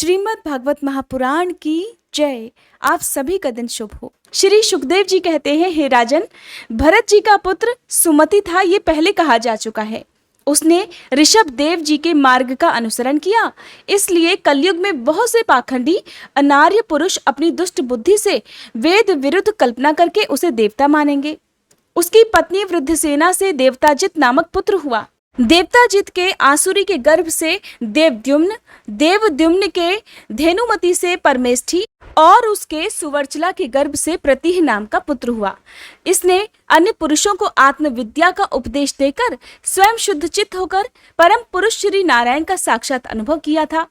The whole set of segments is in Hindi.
श्रीमद् भागवत महापुराण की जय। आप सभी का दिन शुभ हो। श्री सुखदेव जी कहते हैं, हे राजन, भरत जी का पुत्र सुमति था, ये पहले कहा जा चुका है। उसने ऋषभ देव जी के मार्ग का अनुसरण किया, इसलिए कलयुग में बहुत से पाखंडी अनार्य पुरुष अपनी दुष्ट बुद्धि से वेद विरुद्ध कल्पना करके उसे देवता मानेंगे। उसकी पत्नी वृद्धसेना से देवताजित नामक पुत्र हुआ। देवताजित के आसुरी के गर्भ से देवद्युम्न, देवद्युम्न के धेनुमति से परमेष्ठी और उसके सुवर्चला के गर्भ से प्रतिह नाम का पुत्र हुआ। इसने अन्य पुरुषों को आत्मविद्या का उपदेश देकर स्वयं शुद्ध चित्त होकर परम पुरुष श्री नारायण का साक्षात अनुभव किया था।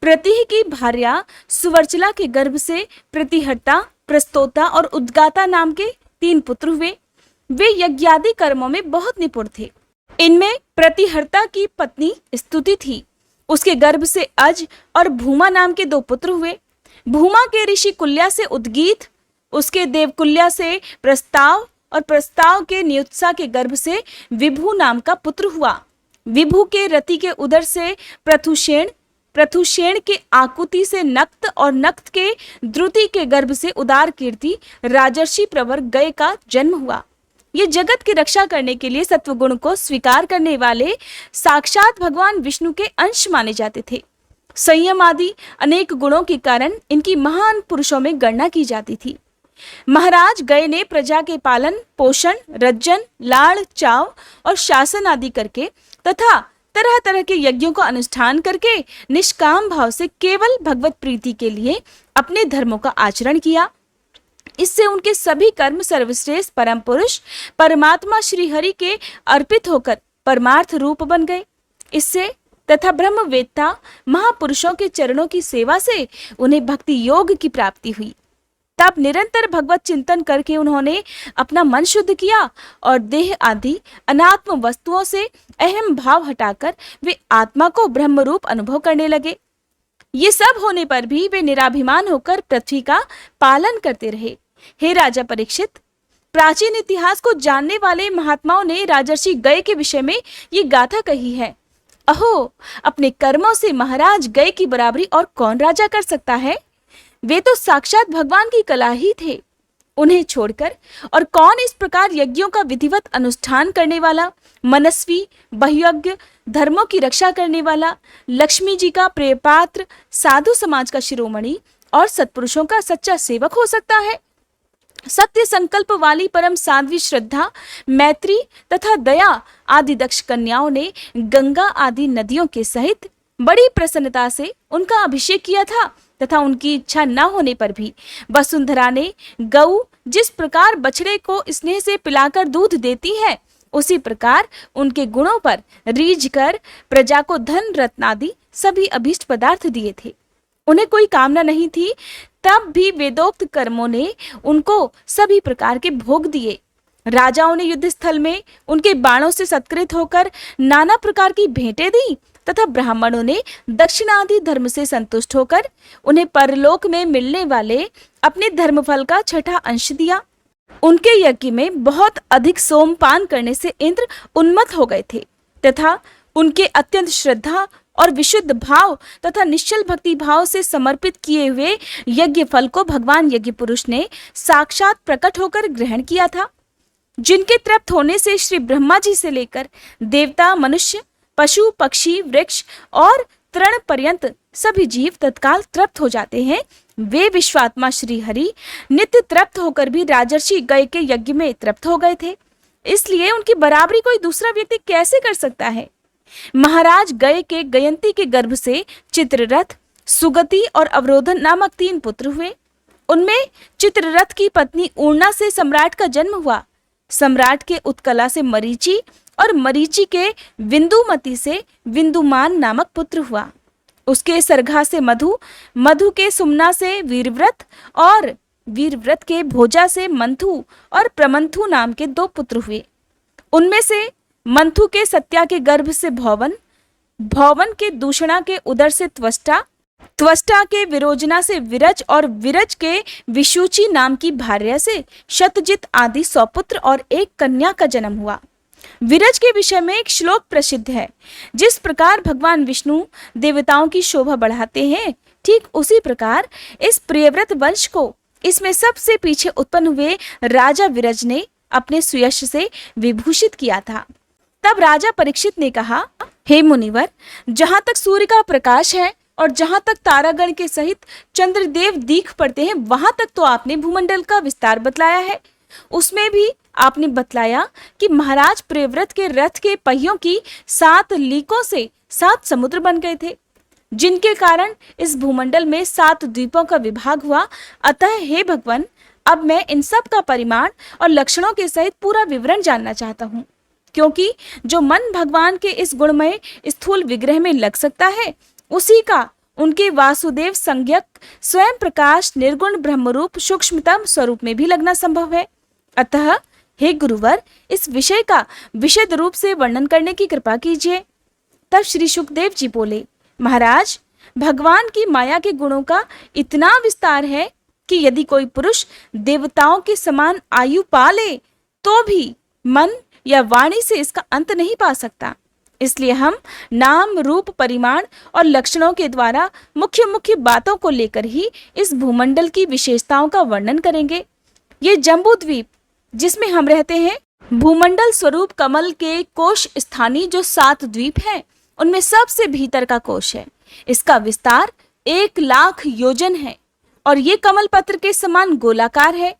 प्रतिह की भार्या सुवर्चला के गर्भ से प्रतिहर्ता, प्रस्तोता और उद्गाता नाम के 3 पुत्र हुए। वे यज्ञादि कर्मों में बहुत निपुण थे। इनमें प्रतिहर्ता की पत्नी स्तुति थी। उसके गर्भ से अज और भूमा नाम के 2 पुत्र हुए। भूमा के ऋषि कुल्या से उद्गीत, उसके देवकुल्या से प्रस्ताव और प्रस्ताव के नियुत्सा के गर्भ से विभु नाम का पुत्र हुआ। विभु के रति के उदर से प्रथुषेण, प्रथुषेण के आकुति से नक्त और नक्त के द्रुति के गर्भ से उदार कीर्ति राजर्षि प्रवर गय का जन्म हुआ। ये जगत की रक्षा करने के लिए सत्वगुण को स्वीकार करने वाले साक्षात भगवान विष्णु के अंश माने जाते थे। संयम आदि अनेक गुणों के कारण इनकी महान पुरुषों में गणना की जाती थी। महाराज गय ने प्रजा के पालन पोषण, रज्जन, लाड़, चाव और शासन आदि करके तथा तरह तरह के यज्ञों का अनुष्ठान करके निष्काम भाव से केवल भगवत प्रीति के लिए अपने धर्मों का आचरण किया। इससे उनके सभी कर्म सर्वश्रेष्ठ परम पुरुष परमात्मा श्री हरि के अर्पित होकर परमार्थ रूप बन गए। इससे तथा ब्रह्मवेत्ता महापुरुषों के चरणों की सेवा से उन्हें भक्ति योग की प्राप्ति हुई। तब निरंतर भगवत चिंतन करके उन्होंने अपना मन शुद्ध किया और देह आदि अनात्म वस्तुओं से अहम भाव हटाकर वे आत्मा को ब्रह्म रूप अनुभव करने लगे। ये सब होने पर भी वे निराभिमान होकर पृथ्वी का पालन करते रहे। हे राजा परीक्षित, प्राचीन इतिहास को जानने वाले महात्माओं ने राजर्षि गय के विषय में ये गाथा कही है। अहो, अपने कर्मों से महाराज गय की बराबरी और कौन राजा कर सकता है? वे तो साक्षात भगवान की कला ही थे। उन्हें छोड़कर और कौन इस प्रकार यज्ञों का विधिवत अनुष्ठान करने वाला, मनस्वी, बहुयज्ञ, धर्मों की रक्षा करने वाला, लक्ष्मी जी का प्रिय पात्र, साधु समाज का शिरोमणि और सत्पुरुषों का सच्चा सेवक हो सकता है? सत्य संकल्प वाली परम साध्वी श्रद्धा, मैत्री तथा दया आदि दक्ष कन्याओं ने गंगा आदि नदियों के सहित बड़ी प्रसन्नता से उनका अभिषेक किया था तथा उनकी इच्छा न होने पर भी वसुंधरा ने गऊ जिस प्रकार बछड़े को स्नेह से पिलाकर दूध देती है, उसी प्रकार उनके गुणों पर रीझ कर प्रजा को धन रत्न आदि सभी अभीष्ट पदार्थ दिए थे। उन्हें कोई कामना नहीं थी, तब भी वेदोक्त कर्मों ने उनको सभी प्रकार के भोग दिए। राजाओं ने युद्ध स्थल में उनके बाणों से सत्कृत होकर नाना प्रकार की भेंटें दी तथा ब्राह्मणों ने दक्षिणादि धर्म से संतुष्ट होकर उन्हें परलोक में मिलने वाले अपने धर्मफल का 6ठा अंश दिया। उनके यज्ञ में बहुत अधिक सोमपान करने से इंद्र उन्मत्त हो गए थे तथा उनके अत्यंत श्रद्धा और विशुद्ध भाव तथा निश्चल भक्ति भाव से समर्पित किए हुए यज्ञ फल को भगवान यज्ञ पुरुष ने साक्षात प्रकट होकर ग्रहण किया था। जिनके तृप्त होने से श्री ब्रह्मा जी से लेकर देवता, मनुष्य, पशु, पक्षी, वृक्ष और तृण पर्यंत सभी जीव तत्काल तृप्त हो जाते हैं, वे विश्वात्मा श्री हरि नित्य तृप्त होकर भी राजर्षि गय के यज्ञ में तृप्त हो गए थे। इसलिए उनकी बराबरी कोई दूसरा व्यक्ति कैसे कर सकता है? महाराज गय के गयंती के गर्भ से चित्ररथ, सुगति और अवरोधन नामक 3 पुत्र हुए। उनमें चित्ररथ की पत्नी ऊर्णा से सम्राट का जन्म हुआ। सम्राट के उत्कला से मरीचि और मरीचि के विंदुमती से विंदुमान नामक पुत्र हुआ। उसके सरघा से मधु, मधु के सुमना से वीरव्रत और वीरव्रत के भोजा से मंथु और प्रमंथु नाम के 2 पुत्र हुए। उनमें से मंथु के सत्या के गर्भ से भौवन, भौवन के दूषणा के उदर से त्वष्टा, त्वष्टा के विरोजना से विरज और विरज के विशुचि नाम की भार्या से शतजित आदि 100 पुत्र और 1 कन्या का जन्म हुआ। विरज के विषय में एक श्लोक प्रसिद्ध है। जिस प्रकार भगवान विष्णु देवताओं की शोभा बढ़ाते हैं, ठीक उसी प्रकार इस प्रियव्रत वंश को इसमें सबसे पीछे उत्पन्न हुए राजा विरज ने अपने सुयश से विभूषित किया था। तब राजा परीक्षित ने कहा, हे मुनिवर, जहां तक सूर्य का प्रकाश है और जहां तक तारागण के सहित चंद्रदेव दीख पड़ते हैं, वहां तक तो आपने भूमंडल का विस्तार बतलाया है। उसमें भी आपने बतलाया कि महाराज प्रियव्रत के रथ के पहियों की 7 लीकों से 7 समुद्र बन गए थे, जिनके कारण इस भूमंडल में 7 द्वीपों का विभाग हुआ। अतः हे भगवान, अब मैं इन सब का परिमाण और लक्षणों के सहित पूरा विवरण जानना चाहता हूँ, क्योंकि जो मन भगवान के इस गुणमय स्थूल विग्रह में लग सकता है, उसी का उनके वासुदेव संज्ञक स्वयं प्रकाश निर्गुण ब्रह्मरूप सूक्ष्मतम स्वरूप में भी लगना संभव है। अतः हे गुरुवर, इस विषय का विशद रूप से वर्णन करने की कृपा कीजिए। तब श्री सुखदेव जी बोले, महाराज, भगवान की माया के गुणों का इतना विस्तार है कि यदि कोई पुरुष देवताओं के समान आयु पा ले तो भी मन या वाणी से इसका अंत नहीं पा सकता। इसलिए हम नाम रूप परिमाण और लक्षणों के द्वारा मुख्य मुख्य बातों को लेकर ही इस भूमंडल की विशेषताओं का वर्णन करेंगे। ये जम्बू द्वीप जिसमें हम रहते हैं, भूमंडल स्वरूप कमल के कोश स्थानीय जो 7 द्वीप हैं, उनमें सबसे भीतर का कोश है। इसका विस्तार 1 लाख योजन है और ये कमल पत्र के समान गोलाकार है।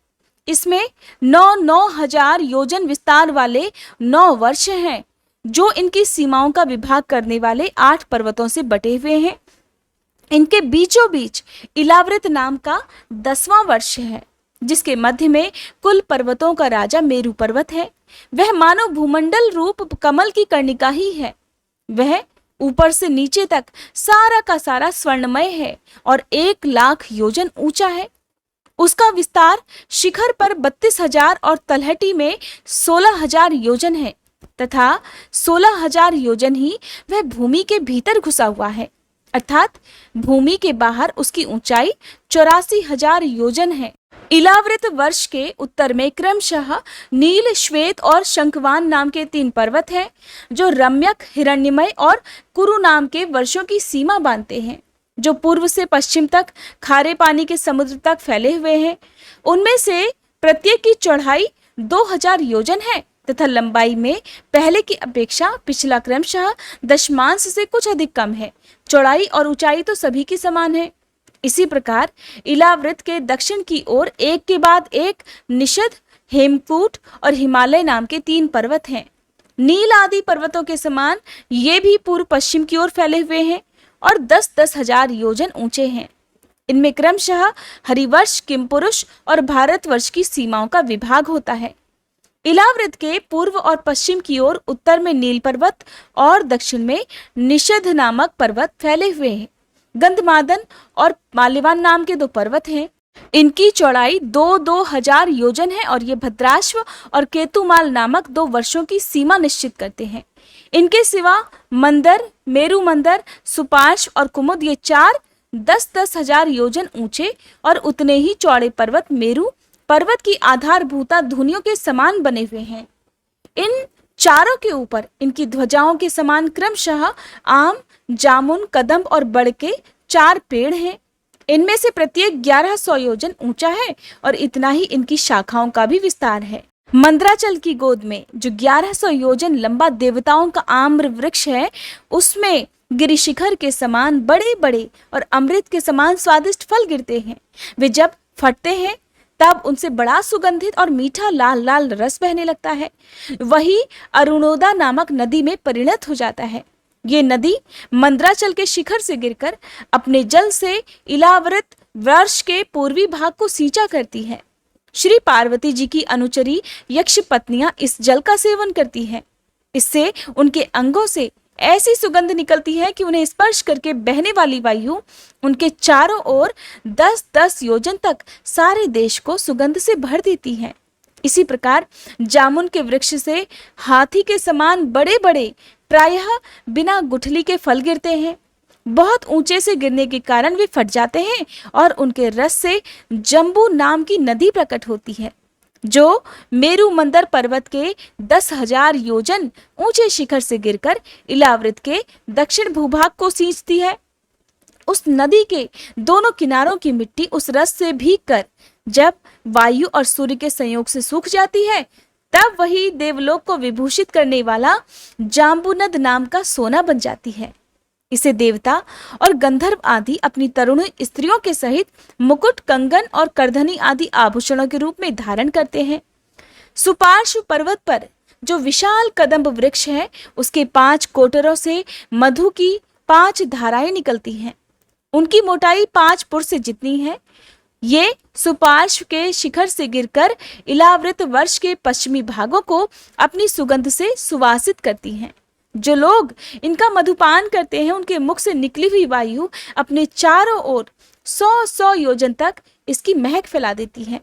इसमें 9 हजार योजन विस्तार वाले 9 वर्ष हैं, जो इनकी सीमाओं का विभाग करने वाले 8 पर्वतों से बटे हुए हैं। इनके बीचों बीच इलावृत नाम का 10वां वर्ष है, जिसके मध्य में कुल पर्वतों का राजा मेरू पर्वत है। वह मानो भूमंडल रूप कमल की कर्णिका ही है। वह ऊपर से नीचे तक सारा का सारा स्वर्णमय है और 1 लाख योजन ऊंचा है। उसका विस्तार शिखर पर 32,000 और तलहटी में 16,000 योजन है तथा 16,000 योजन ही वह भूमि के भीतर घुसा हुआ है, अर्थात भूमि के बाहर उसकी ऊंचाई 84,000 योजन है। इलावृत वर्ष के उत्तर में क्रमशः नील, श्वेत और शंखवान नाम के 3 पर्वत हैं, जो रम्यक, हिरण्यमय और कुरु नाम के वर्षों की सीमा बांधते हैं, जो पूर्व से पश्चिम तक खारे पानी के समुद्र तक फैले हुए हैं। उनमें से प्रत्येक की चौड़ाई 2000 योजन है तथा लंबाई में पहले की अपेक्षा पिछला क्रमशः दशमांश से कुछ अधिक कम है। चौड़ाई और ऊंचाई तो सभी की समान है। इसी प्रकार इलावृत के दक्षिण की ओर एक के बाद एक निषद, हेमकूट और हिमालय नाम के 3 पर्वत हैं। नील आदि पर्वतों के समान ये भी पूर्व पश्चिम की ओर फैले हुए हैं और 10-10 हजार योजन ऊंचे हैं। इनमें क्रमशः हरिवर्ष, किमपुरुष और भारतवर्ष की सीमाओं का विभाग होता है। इलावृत के पूर्व और पश्चिम की ओर उत्तर में नील पर्वत और दक्षिण में निषद नामक पर्वत फैले हुए हैं। गंधमादन और माल्यवान नाम के 2 पर्वत हैं। इनकी चौड़ाई 2-2 हजार योजन है और ये भद्राश्व और केतुमाल नामक 2 वर्षों की सीमा निश्चित करते हैं। इनके सिवा मंदर, मेरु मंदर, सुपार्श और कुमुद, ये 4 10-10 हजार योजन ऊंचे और उतने ही चौड़े पर्वत मेरु पर्वत की आधारभूता धुनियों के समान बने हुए हैं। इन चारों के ऊपर इनकी ध्वजाओं के समान क्रमशः आम, जामुन, कदम्ब और बड़ के 4 पेड़ हैं। इनमें से प्रत्येक 1100 योजन ऊंचा है और इतना ही इनकी शाखाओं का भी विस्तार है। मंदराचल की गोद में जो 1100 योजन लंबा देवताओं का आम्र वृक्ष है, उसमें गिरिशिखर के समान बड़े बड़े और अमृत के समान स्वादिष्ट फल गिरते हैं। वे जब फटते हैं तब उनसे बड़ा सुगंधित और मीठा लाल लाल रस बहने लगता है। वही अरुणोदा नामक नदी में परिणत हो जाता है। ये नदी मंदराचल के शिखर से गिरकर अपने जल से इलावृत वर्ष के पूर्वी भाग को सींचा करती है। श्री पार्वती जी की अनुचरी यक्ष पत्नियां इस जल का सेवन करती हैं। इससे उनके अंगों से ऐसी सुगंध निकलती है कि उन्हें स्पर्श करके बहने वाली वायु उनके चारों ओर 10-10 योजन तक सारे देश को सुगंध से भर देती है। इसी प्रकार जामुन के वृक्ष से हाथी के समान बड़े बड़े प्रायः बिना गुठली के फल गिरते हैं। बहुत ऊंचे से गिरने के कारण वे फट जाते हैं और उनके रस से जम्बू नाम की नदी प्रकट होती है, जो मेरु मंदर पर्वत के 10,000 योजन ऊंचे शिखर से गिरकर इलावृत के दक्षिण भूभाग को सींचती है। उस नदी के दोनों किनारों की मिट्टी उस रस से भीग कर जब वायु और सूर्य के संयोग से सूख जाती है, तब वही देवलोक को विभूषित करने वाला जाम्बुनद नाम का सोना बन जाती है। इसे देवता और गंधर्व आदि अपनी तरुण स्त्रियों के सहित मुकुट, कंगन और करधनी आदि आभूषणों के रूप में धारण करते हैं। सुपार्श्व पर्वत पर जो विशाल कदम्ब वृक्ष है, उसके 5 कोटरों से मधु की 5 धाराएं निकलती हैं। उनकी मोटाई 5 पुर से जितनी है। ये सुपार्श्व के शिखर से गिरकर इलावृत वर्ष के पश्चिमी भागों को अपनी सुगंध से सुवासित करती हैं। जो लोग इनका मधुपान करते हैं, उनके मुख से निकली हुई वायु अपने चारों ओर 100-100 योजन तक इसकी महक फैला देती है।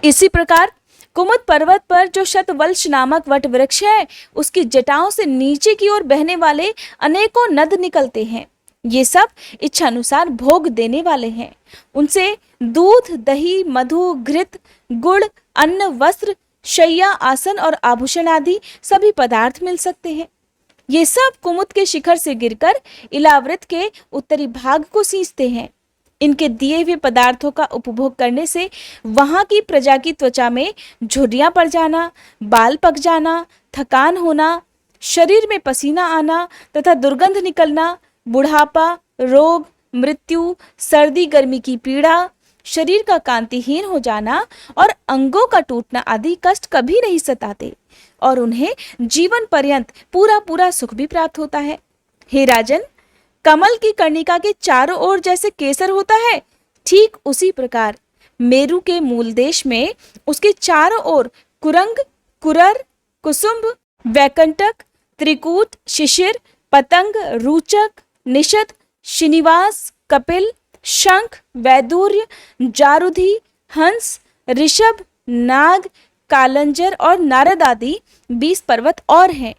इसी प्रकार कुमुद पर्वत पर जो शतवल्श नामक वट वृक्ष है, उसकी जटाओं से नीचे की ओर बहने वाले अनेकों नद निकलते हैं। ये सब इच्छानुसार भोग देने वाले हैं। उनसे दूध, दही, मधु, घृत, गुड़, अन्न, वस्त्र, शैया, आसन और आभूषण आदि सभी पदार्थ मिल सकते हैं। ये सब कुमुद के शिखर से गिरकर इलावृत के उत्तरी भाग को सींचते हैं। इनके दिए हुए पदार्थों का उपभोग करने से वहां की प्रजा की त्वचा में झुर्रियां पड़ जाना, बाल पक जाना, थकान होना, शरीर में पसीना आना तथा दुर्गंध निकलना, बुढ़ापा, रोग, मृत्यु, सर्दी गर्मी की पीड़ा, शरीर का कांतिहीन हो जाना और अंगों का टूटना आदि कष्ट कभी नहीं सताते और उन्हें जीवन पर्यंत पूरा पूरा सुख भी प्राप्त होता है। हे राजन, कमल की कर्णिका के चारों ओर जैसे केसर होता है, ठीक उसी प्रकार मेरु के मूल देश में उसके चारों ओर कुरंग, कुरर, कुसुम्भ, वैकंटक, त्रिकूट, शिशिर, पतंग, रूचक, निषद, श्रीनिवास, कपिल, शंख, वैदूर्य, जारुधि, हंस, ऋषभ, नाग, कालंजर और नारद आदि 20 पर्वत और हैं।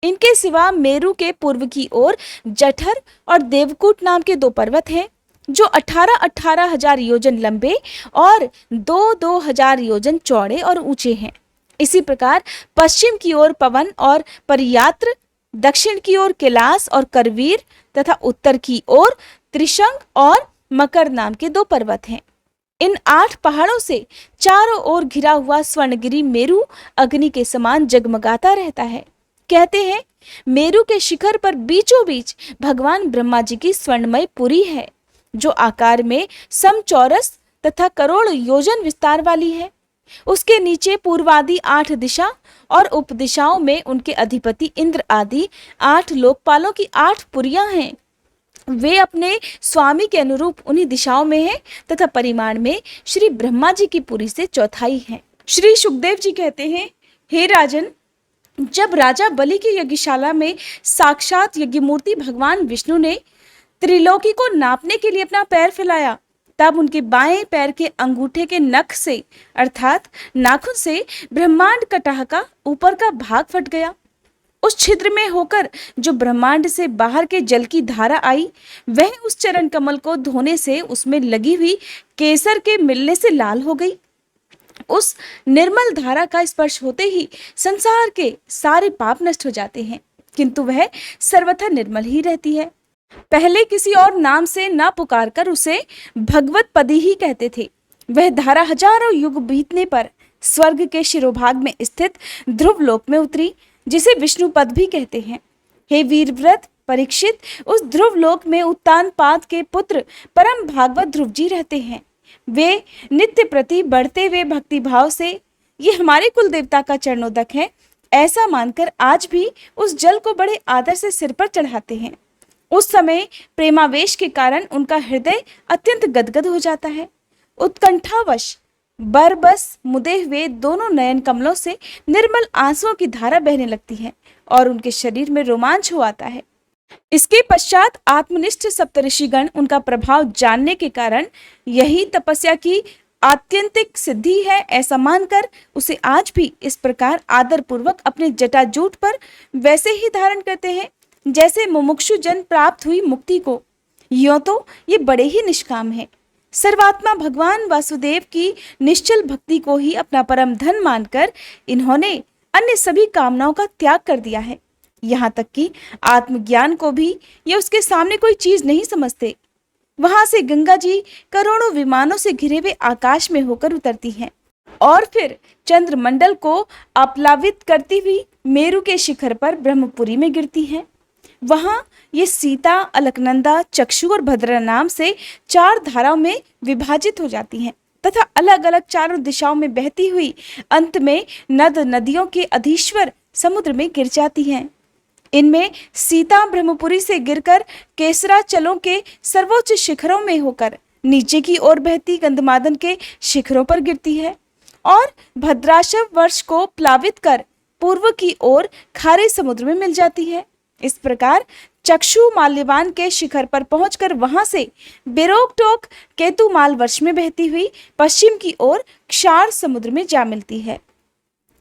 इनके सिवा मेरु के पूर्व की ओर जठर और देवकूट नाम के 2 पर्वत हैं, जो 18-18 हजार योजन लंबे और 2-2 हजार योजन चौड़े और ऊंचे हैं। इसी प्रकार पश्चिम की ओर पवन और परियात्र, दक्षिण की ओर कैलाश और करवीर तथा उत्तर की ओर त्रिशंग और मकर नाम के 2 पर्वत हैं। इन 8 पहाड़ों से चारों ओर घिरा हुआ स्वर्णगिरी मेरु अग्नि के समान जगमगाता रहता है। कहते हैं मेरु के शिखर पर बीचों बीच भगवान ब्रह्मा जी की स्वर्णमय पुरी है, जो आकार में समचौरस तथा करोड़ योजन विस्तार वाली है। उसके नीचे पूर्वादि 8 दिशा और उपदिशाओं में उनके अधिपति इंद्र आदि 8 लोकपालों की 8 पुरियां हैं। वे अपने स्वामी के अनुरूप उन्हीं दिशाओं में हैं तथा परिमाण में श्री ब्रह्मा जी की पुरी से चौथाई है। श्री सुखदेव जी कहते हैं, हे राजन, जब राजा बलि की यज्ञशाला में साक्षात यज्ञमूर्ति भगवान विष्णु ने त्रिलोकी को नापने के लिए अपना पैर फैलाया, तब उनके बाएं पैर के अंगूठे के नख से अर्थात नाखून से ब्रह्मांड कटाह का ऊपर का भाग फट गया। उस छिद्र में होकर जो ब्रह्मांड से बाहर के जल की धारा आई, वह उस चरण कमल को धोने से उसमें लगी हुई केसर के मिलने से लाल हो गई। उस निर्मल धारा का स्पर्श होते ही संसार के सारे पाप नष्ट हो जाते हैं, किंतु वह सर्वथा निर्मल ही रहती है। पहले किसी और नाम से न पुकार कर उसे भगवत पदी ही कहते थे। वह धारा हजारों युग बीतने पर स्वर्ग के शिरोभाग में स्थित ध्रुव लोक में उतरी, जिसे विष्णु पद भी कहते हैं। हे वीरव्रत परीक्षित, उस ध्रुव लोक में उत्तानपाद के पुत्र परम भागवत ध्रुव जी रहते हैं। वे नित्य प्रति बढ़ते हुए भक्ति भाव से ये हमारे कुल देवता का चरणोदक है ऐसा मानकर आज भी उस जल को बड़े आदर से सिर पर चढ़ाते हैं। उस समय प्रेमावेश के कारण उनका हृदय अत्यंत गदगद हो जाता है। उत्कंठावश बरबस मुदे हुए दोनों नयन कमलों से निर्मल आंसुओं की धारा बहने लगती है और उनके शरीर में रोमांच हो आता है। इसके पश्चात आत्मनिष्ठ सप्तऋषिगण उनका प्रभाव जानने के कारण यही तपस्या की आत्यंतिक सिद्धि है ऐसा मानकर उसे आज भी इस प्रकार आदर पूर्वक अपने जटाजूट पर वैसे ही धारण करते हैं जैसे मुमुक्षु जन प्राप्त हुई मुक्ति को। यों तो ये बड़े ही निष्काम है। सर्वात्मा भगवान वासुदेव की निश्चल भक्ति को ही अपना परम धन मानकर इन्होंने अन्य सभी कामनाओं का त्याग कर दिया है। यहाँ तक कि आत्मज्ञान को भी ये उसके सामने कोई चीज नहीं समझते। वहां से गंगा जी करोड़ों विमानों से घिरे हुए आकाश में होकर उतरती हैं और फिर चंद्रमंडल को आप्लावित करती हुई मेरु के शिखर पर ब्रह्मपुरी में गिरती हैं। वहां ये सीता, अलकनंदा, चक्षु और भद्रा नाम से 4 धाराओं में विभाजित हो जाती हैं तथा अलग अलग चारों दिशाओं में बहती हुई अंत में नद नदियों के अधीश्वर समुद्र में गिर जाती हैं। इनमें सीता ब्रह्मपुरी से गिरकर केसराचलों के सर्वोच्च शिखरों में होकर नीचे की ओर बहती गंधमादन के शिखरों पर गिरती है और भद्राशव वर्ष को प्लावित कर पूर्व की ओर खारे समुद्र में मिल जाती है। इस प्रकार चक्षु माल्यवान के शिखर पर पहुंचकर वहां से बेरोकटोक केतुमाल वर्ष में बहती हुई पश्चिम की ओर क्षार समुद्र में जा मिलती है।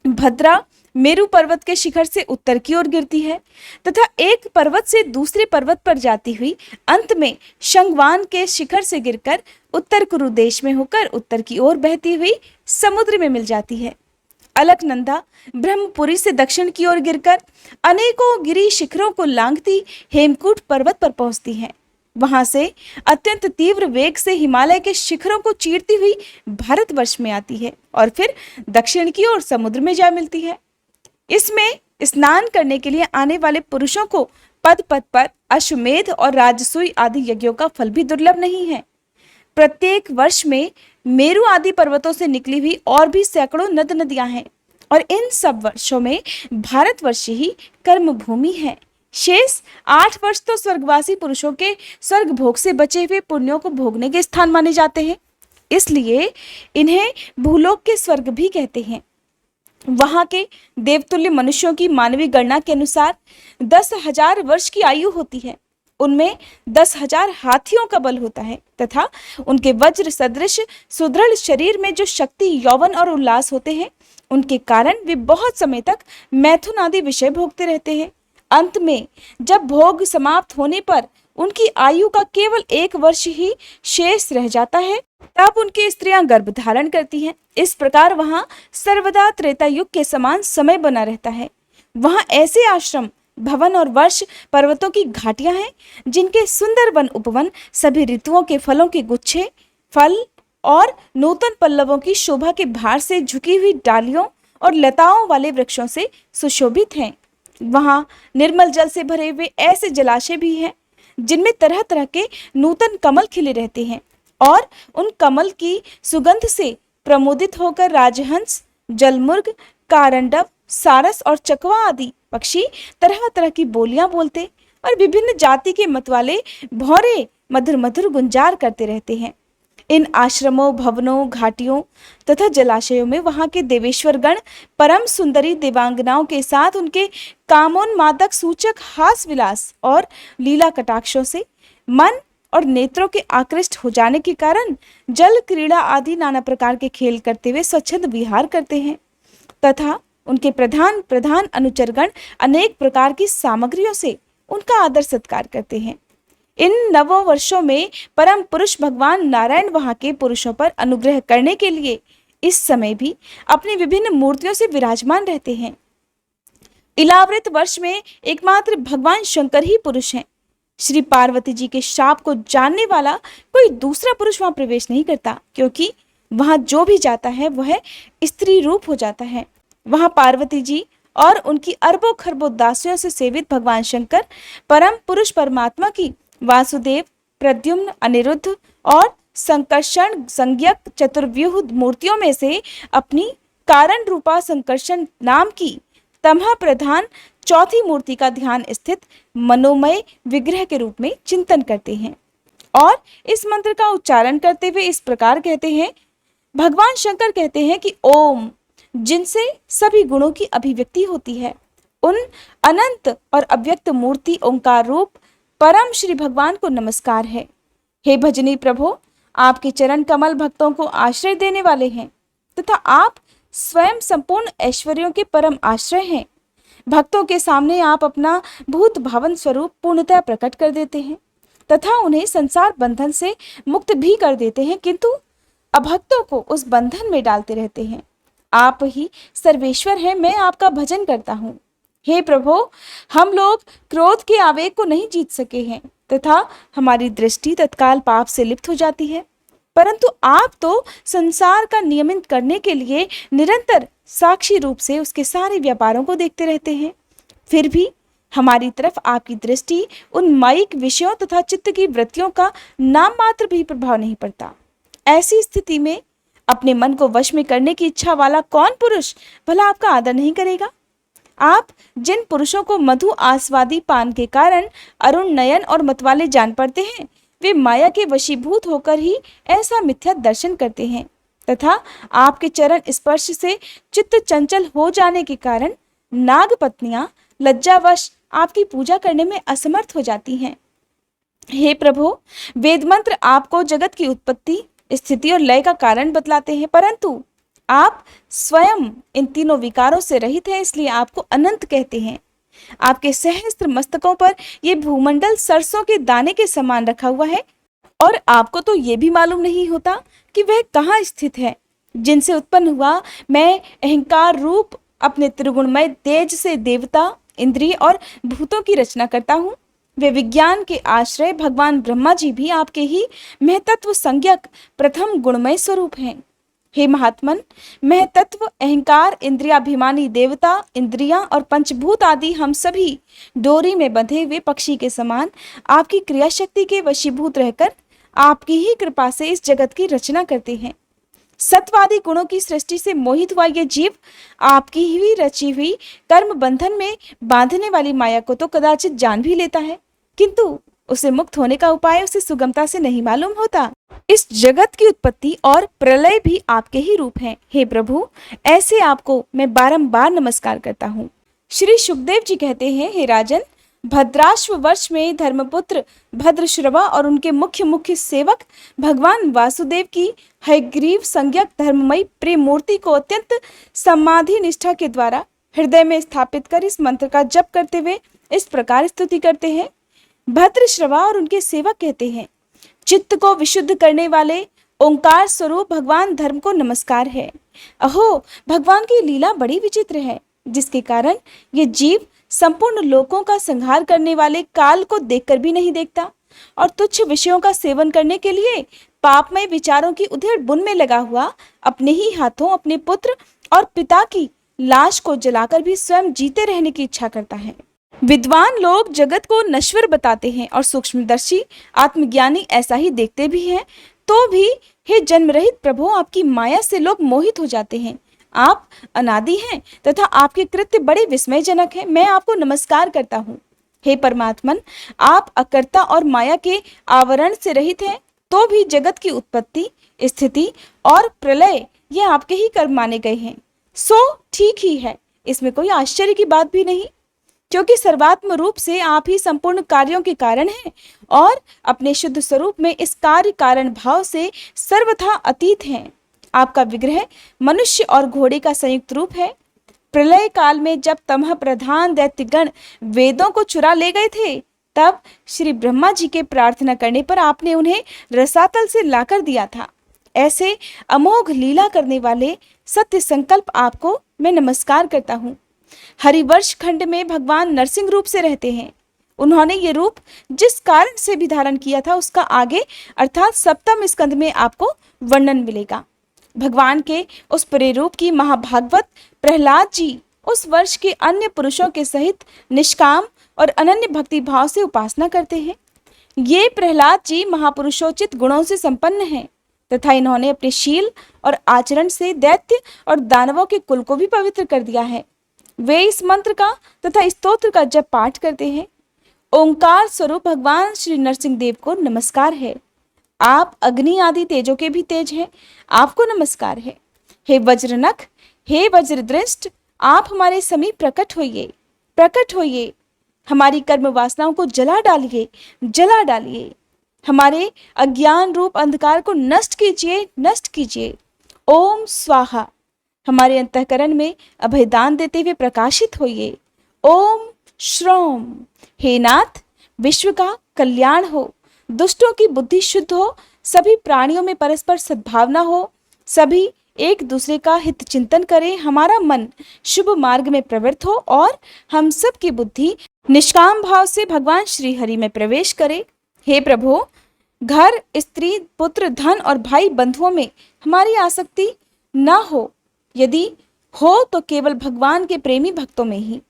भद्रा मेरु पर्वत के शिखर से उत्तर की ओर गिरती है तथा एक पर्वत से दूसरे पर्वत पर जाती हुई अंत में शंगवान के शिखर से गिरकर उत्तर कुरु देश में होकर उत्तर की ओर बहती हुई समुद्र में मिल जाती है। अलकनंदा ब्रह्मपुरी से दक्षिण की ओर गिरकर अनेकों गिरी शिखरों को लांघती हेमकूट पर्वत पर पहुंचती है। वहां से अत्यंत तीव्र वेग से हिमालय के शिखरों को चीरती हुई भारतवर्ष में आती है और फिर दक्षिण की ओर समुद्र में जा मिलती है। इसमें स्नान करने के लिए आने वाले पुरुषों को पद पद पर अश्वमेध और राजसूय आदि यज्ञों का फल भी दुर्लभ नहीं है। प्रत्येक वर्ष में मेरु आदि पर्वतों से निकली हुई और भी सैकड़ों नद नदियां हैं और इन सब वर्षों में भारतवर्ष ही कर्म भूमि है। शेष 8 वर्ष तो स्वर्गवासी पुरुषों के स्वर्ग भोग से बचे हुए पुण्यों को भोगने के स्थान माने जाते हैं, इसलिए इन्हें भूलोक के स्वर्ग भी कहते हैं। वहां के देवतुल्य मनुष्यों की मानवीय गणना के अनुसार 10,000 वर्ष की आयु होती है। उनमें 10,000 हाथियों का बल होता है तथा उनके वज्र सदृश सुदृढ़ शरीर में जो शक्ति, यौवन और उल्लास होते हैं, उनके कारण वे बहुत समय तक मैथुन आदि विषय भोगते रहते हैं। अंत में जब भोग समाप्त होने पर उनकी आयु का केवल 1 वर्ष ही शेष रह जाता है, तब उनकी स्त्रियां गर्भ धारण करती हैं। इस प्रकार वहां सर्वदा त्रेता युग के समान समय बना रहता है। वहां ऐसे आश्रम, भवन और वर्ष पर्वतों की घाटियां हैं जिनके सुंदर वन उपवन सभी ऋतुओं के फलों के गुच्छे, फल और नूतन पल्लवों की शोभा के भार से झुकी हुई डालियों और लताओं वाले वृक्षों से सुशोभित हैं। वहां निर्मल जल से भरे हुए ऐसे जलाशय भी हैं जिनमें तरह तरह के नूतन कमल खिले रहते हैं और उन कमल की सुगंध से प्रमोदित होकर राजहंस, जलमुर्ग, कारंडव, सारस और चकवा आदि पक्षी तरह तरह की बोलियां बोलते और विभिन्न जाति के मतवाले भौरे मधुर मधुर गुंजार करते रहते हैं। इन आश्रमों, भवनों, घाटियों तथा जलाशयों में वहां के देवेश्वर गण परम सुंदरी देवांगनाओं के साथ उनके कामोन्मादक सूचक हास विलास और लीला कटाक्षों से मन और नेत्रों के आकृष्ट हो जाने के कारण जल क्रीड़ा आदि नाना प्रकार के खेल करते हुए स्वच्छंद विहार करते हैं तथा उनके प्रधान प्रधान अनुचरगण अनेक प्रकार की सामग्रियों से उनका आदर सत्कार करते हैं। इन नवों वर्षों में परम पुरुष भगवान नारायण वहां के पुरुषों पर अनुग्रह करने के लिए इस समय भी अपनी विभिन्न मूर्तियों से विराजमान रहते हैं। इलावृत वर्ष में एकमात्र भगवान शंकर ही पुरुष हैं। श्री पार्वती जी के शाप को जानने वाला कोई दूसरा पुरुष वहां प्रवेश नहीं करता, क्योंकि वहां जो भी जाता है वह स्त्री रूप हो जाता है। वहां पार्वती जी और उनकी अरबों खरबों दासियों से सेवित भगवान शंकर परम पुरुष परमात्मा की वासुदेव, प्रद्युम्न, अनिरुद्ध और संकर्षण संज्ञक चतुर्व्यूह मूर्तियों में से अपनी कारण रूपा संकर्षण नाम की तमह प्रधान चौथी मूर्ति का ध्यान स्थित मनोमय विग्रह के रूप में चिंतन करते हैं और इस मंत्र का उच्चारण करते हुए इस प्रकार कहते हैं। भगवान शंकर कहते हैं कि ओम, जिनसे सभी गुणों की अभिव्यक्ति होती है, उन अनंत और अव्यक्त मूर्ति ओंकार रूप परम श्री भगवान को नमस्कार है। हे भजनी प्रभो, आपके चरण कमल भक्तों को आश्रय देने वाले हैं तथा आप स्वयं संपूर्ण ऐश्वर्यों के परम आश्रय हैं। भक्तों के सामने आप अपना भूत भावन स्वरूप पूर्णतः प्रकट कर देते हैं तथा उन्हें संसार बंधन से मुक्त भी कर देते हैं, किंतु अभक्तों को उस बंधन में डालते रहते हैं। आप ही सर्वेश्वर हैं, मैं आपका भजन करता हूँ। हे प्रभु, हम लोग क्रोध के आवेग को नहीं जीत सके हैं तथा हमारी दृष्टि तत्काल पाप से लिप्त हो जाती है, परंतु आप तो संसार का नियमित करने के लिए निरंतर साक्षी रूप से उसके सारे व्यापारों को देखते रहते हैं। फिर भी हमारी तरफ आपकी दृष्टि उन मायिक विषयों तथा चित्त की वृत्तियों का नाम मात्र भी प्रभाव नहीं पड़ता। ऐसी स्थिति में अपने मन को वश में करने की इच्छा वाला कौन पुरुष भला आपका आदर नहीं करेगा? आप जिन पुरुषों को मधु आस्वादी पान के कारण अरुण नयन और मतवाले जान पड़ते हैं, वे माया के वशीभूत होकर ही ऐसा मिथ्या दर्शन करते हैं तथा आपके चरण स्पर्श से चित्त चंचल हो जाने के कारण नाग पत्नियां लज्जावश आपकी पूजा करने में असमर्थ हो जाती हैं। हे प्रभु, वेद मंत्र आपको जगत की उत्पत्ति, स्थिति और लय का कारण बतलाते हैं, परंतु आप स्वयं इन तीनों विकारों से रहित हैं, इसलिए आपको अनंत कहते हैं। आपके सहस्त्र मस्तकों पर यह भूमंडल सरसों के दाने के समान रखा हुआ है और आपको तो ये भी मालूम नहीं होता कि वह कहाँ स्थित है। जिनसे उत्पन्न हुआ मैं अहंकार रूप अपने त्रिगुणमय तेज से देवता, इंद्रिय और भूतों की रचना करता हूँ। वे विज्ञान के आश्रय भगवान ब्रह्मा जी भी आपके ही महतत्व संज्ञक प्रथम गुणमय स्वरूप हैं। हे महात्मन, महतत्व, अहंकार, इंद्रियाभिमानी देवता, इंद्रियां और पंचभूत आदि हम सभी डोरी में बंधे हुए पक्षी के समान आपकी क्रिया शक्ति के वशीभूत रहकर आपकी ही कृपा से इस जगत की रचना करते हैं। सत्वादी गुणों की सृष्टि से मोहित हुआ ये जीव आपकी ही रची हुई कर्म बंधन में बांधने वाली माया को तो कदाचित जान भी लेता है, किंतु उसे मुक्त होने का उपाय उसे सुगमता से नहीं मालूम होता। इस जगत की उत्पत्ति और प्रलय भी आपके ही रूप हैं। हे प्रभु, ऐसे आपको मैं बारंबार नमस्कार करता हूँ। श्री सुखदेव जी कहते हैं, हे राजन, भद्राश्व वर्ष में धर्मपुत्र भद्रश्रवा और उनके मुख्य सेवक भगवान वासुदेव की हयग्रीव संज्ञक धर्ममयी प्रेम मूर्ति को अत्यंत समाधि निष्ठा के द्वारा हृदय में स्थापित कर इस मंत्र का जप करते हुए इस प्रकार स्तुति करते हैं। भद्रश्रवा और उनके सेवक कहते हैं, चित्त को विशुद्ध करने वाले ओंकार स्वरूप भगवान धर्म को नमस्कार है। अहो, भगवान की लीला बड़ी विचित्र है, जिसके कारण ये जीव संपूर्ण लोकों का संहार करने वाले काल को देखकर भी नहीं देखता और तुच्छ विषयों का सेवन करने के लिए पापमय विचारों की उधेड़ बुन में लगा हुआ अपने ही हाथों अपने पुत्र और पिता की लाश को जलाकर भी स्वयं जीते रहने की इच्छा करता है। विद्वान लोग जगत को नश्वर बताते हैं और सूक्ष्मदर्शी आत्मज्ञानी ऐसा ही देखते भी हैं, तो भी हे जन्म रहित प्रभु, आपकी माया से लोग मोहित हो जाते हैं। आप अनादि हैं तथा आपके कृत्य बड़े विस्मयजनक हैं। मैं आपको नमस्कार करता हूँ। हे परमात्मन, आप अकर्ता और माया के आवरण से रहित हैं, तो भी जगत की उत्पत्ति, स्थिति और प्रलय ये आपके ही कर्म माने गए हैं। सो ठीक ही है, इसमें कोई आश्चर्य की बात भी नहीं, क्योंकि सर्वात्म रूप से आप ही संपूर्ण कार्यों के कारण हैं और अपने शुद्ध स्वरूप में इस कार्य कारण भाव से सर्वथा अतीत हैं। आपका विग्रह मनुष्य और घोड़े का संयुक्त रूप है। प्रलय काल में जब तमह प्रधान दैत्यगण वेदों को चुरा ले गए थे, तब श्री ब्रह्मा जी के प्रार्थना करने पर आपने उन्हें रसातल से लाकर दिया था। ऐसे अमोघ लीला करने वाले सत्य संकल्प आपको मैं नमस्कार करता हूँ। हरिवर्ष खंड में भगवान नरसिंह रूप से रहते हैं। उन्होंने ये रूप जिस कारण से भी धारण किया था, उसका आगे अर्थात सप्तम स्कंद में आपको वर्णन मिलेगा। भगवान के उस प्रेरूप की महाभागवत प्रहलाद जी उस वर्ष के अन्य पुरुषों के सहित निष्काम और अनन्य भक्ति भाव से उपासना करते हैं। ये प्रहलाद जी महापुरुषोचित गुणों से संपन्न हैं तथा इन्होंने अपने शील और आचरण से दैत्य और दानवों के कुल को भी पवित्र कर दिया है। वे इस मंत्र का तथा स्तोत्र का जप पाठ करते हैं। ओंकार स्वरूप भगवान श्री नरसिंह देव को नमस्कार है। आप अग्नि आदि तेजों के भी तेज हैं, आपको नमस्कार है। हे वज्रनख, हे वज्रदृष्ट, आप हमारे समीप प्रकट होइए, प्रकट होइए। हमारी कर्म वासनाओं को जला डालिए, जला डालिए। हमारे अज्ञान रूप अंधकार को नष्ट कीजिए, नष्ट कीजिए। ओम स्वाहा। हमारे अंतःकरण में अभयदान देते हुए प्रकाशित होइए। ओम श्रोम। हे नाथ, विश्व का कल्याण हो, दुष्टों की बुद्धि शुद्ध हो, सभी प्राणियों में परस्पर सद्भावना हो, सभी एक दूसरे का हित चिंतन करें, हमारा मन शुभ मार्ग में प्रवृत्त हो और हम सब की बुद्धि निष्काम भाव से भगवान श्री हरि में प्रवेश करे। हे प्रभु, घर, स्त्री, पुत्र, धन और भाई बंधुओं में हमारी आसक्ति न हो, यदि हो तो केवल भगवान के प्रेमी भक्तों में ही।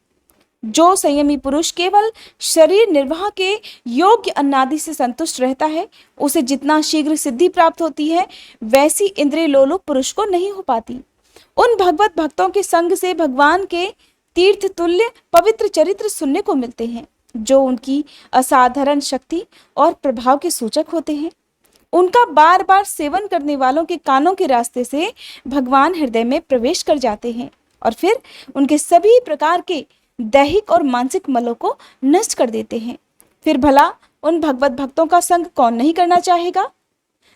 जो संयमी पुरुष केवल शरीर निर्वाह के योग्य अन्नादि से संतुष्ट रहता है, उसे जितना शीघ्र सिद्धि प्राप्त होती है, वैसी इंद्रिय लोलुप पुरुष को नहीं हो पाती। उन भगवत भक्तों के संग से भगवान के तीर्थ तुल्य पवित्र चरित्र सुनने को मिलते हैं, जो उनकी असाधारण शक्ति और प्रभाव के सूचक होते हैं। उनका बार बार सेवन करने वालों के कानों के रास्ते से भगवान हृदय में प्रवेश कर जाते हैं और फिर उनके सभी प्रकार के दैहिक और मानसिक मलों को नष्ट कर देते हैं। फिर भला उन भगवत भक्तों का संग कौन नहीं करना चाहेगा?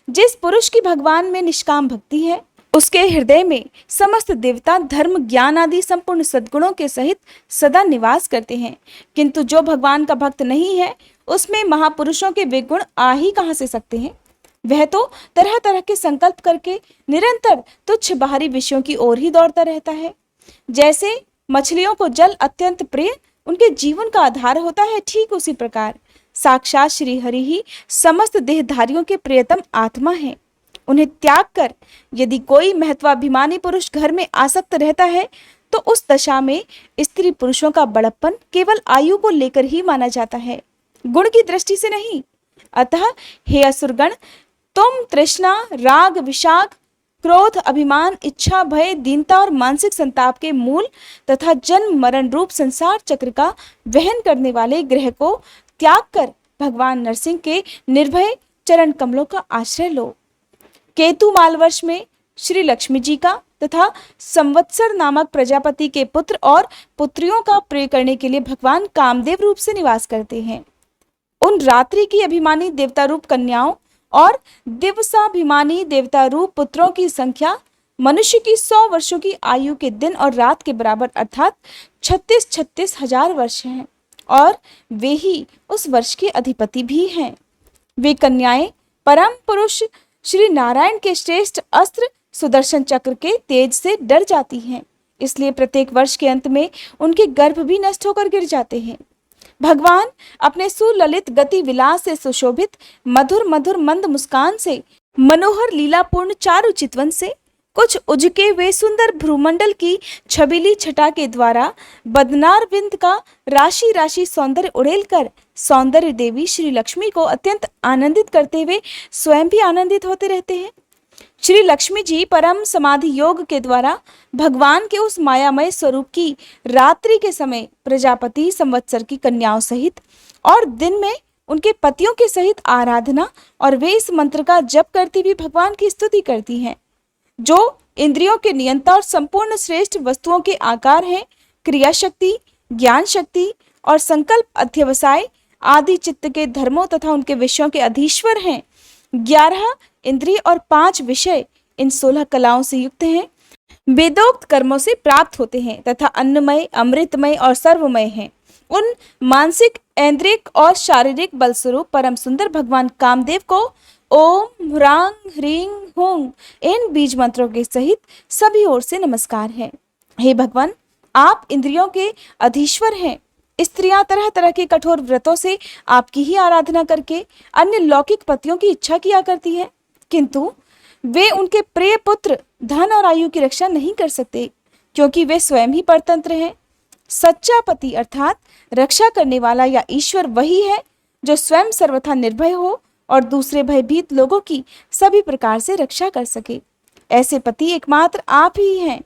जिस पुरुष की भगवान में निष्काम भक्ति है, उसके हृदय में समस्त देवता, धर्म, ज्ञान आदि संपूर्ण सद्गुणों के सहित सदा निवास करते हैं। किंतु जो भगवान का भक्त नहीं है, उसमें महापुरुषों के वे गुण आ ही कहाँ से सकते हैं? वह तो तरह तरह के संकल्प करके निरंतर तुच्छ बाहरी विषयों की ओर ही दौड़ता रहता है। जैसे मछलियों को जल अत्यंत प्रिय उनके जीवन का आधार होता है, ठीक उसी प्रकार साक्षात श्री हरि ही समस्त देहधारियों के प्रियतम आत्मा है। उन्हें त्याग कर यदि कोई महत्वाभिमानी पुरुष घर में आसक्त रहता है, तो उस दशा में स्त्री पुरुषों का बड़प्पन केवल आयु को लेकर ही माना जाता है, गुण की दृष्टि से नहीं। अतः हे असुरगण, तुम तृष्णा, राग, विषाद, क्रोध, अभिमान, इच्छा, भय, दीनता और मानसिक संताप के मूल तथा जन्म मरण रूप संसार चक्र का वहन करने वाले ग्रह को त्याग कर भगवान नरसिंह के निर्भय चरण कमलों का आश्रय लो। केतु माल वर्ष में श्री लक्ष्मी जी का तथा संवत्सर नामक प्रजापति के पुत्र और पुत्रियों का प्रिय करने के लिए भगवान कामदेव रूप से निवास करते हैं। उन रात्रि की अभिमानी देवता रूप कन्याओं और दिवसाभिमानी देवता रूप पुत्रों की संख्या मनुष्य की 100 वर्षों की आयु के दिन और रात के बराबर अर्थात 36 हजार वर्ष हैं, और वे ही उस वर्ष के अधिपति भी हैं। वे कन्याएं परम पुरुष श्री नारायण के श्रेष्ठ अस्त्र सुदर्शन चक्र के तेज से डर जाती हैं, इसलिए प्रत्येक वर्ष के अंत में उनके गर्भ भी नष्ट होकर गिर जाते हैं। भगवान अपने सुललित गति विलास से सुशोभित मधुर मधुर मंद मुस्कान से, मनोहर लीलापूर्ण चारु चितवन से, कुछ उजके हुए सुंदर भ्रूमंडल की छबीली छटा के द्वारा बदनार बिंद का राशि राशि सौंदर्य उड़ेल कर सौंदर्य देवी श्री लक्ष्मी को अत्यंत आनंदित करते हुए स्वयं भी आनंदित होते रहते हैं। श्री लक्ष्मी जी परम समाधि योग के द्वारा भगवान के उस मायामय स्वरूप की रात्रि के समय प्रजापति संवत्सर की कन्याओं सहित और दिन में उनके पतियों के सहित आराधना और वे इस मंत्र का जप करती भी भगवान की स्तुति करती हैं, जो इंद्रियों के नियंता और संपूर्ण श्रेष्ठ वस्तुओं के आकार हैं, क्रिया शक्ति, ज्ञान शक्ति और संकल्प अध्यवसाय आदि चित्त के धर्मों तथा उनके विषयों के अधीश्वर हैं। 11 इंद्रिय और 5 विषय इन 16 कलाओं से युक्त हैं, वेदोक्त कर्मों से प्राप्त होते हैं तथा अन्नमय, अमृतमय और सर्वमय हैं। उन मानसिक, ऐन्द्रिक और शारीरिक बल स्वरूप परम सुंदर भगवान कामदेव को ओम ह्रांग ह्रीं हूं इन बीज मंत्रों के सहित सभी ओर से नमस्कार है। हे भगवान, आप इंद्रियों के अधीश्वर हैं। स्त्रियां तरह तरह के कठोर व्रतों से आपकी ही आराधना करके अन्य लौकिक पतियों की इच्छा किया करती हैं, किंतु वे उनके प्रिय पुत्र, धन और आयु की रक्षा नहीं कर सकते, क्योंकि वे स्वयं ही परतंत्र हैं। सच्चा पति अर्थात रक्षा करने वाला या ईश्वर वही है जो स्वयं सर्वथा निर्भय हो और दूसरे भयभीत लोगों की सभी प्रकार से रक्षा कर सके। ऐसे पति एकमात्र आप ही हैं।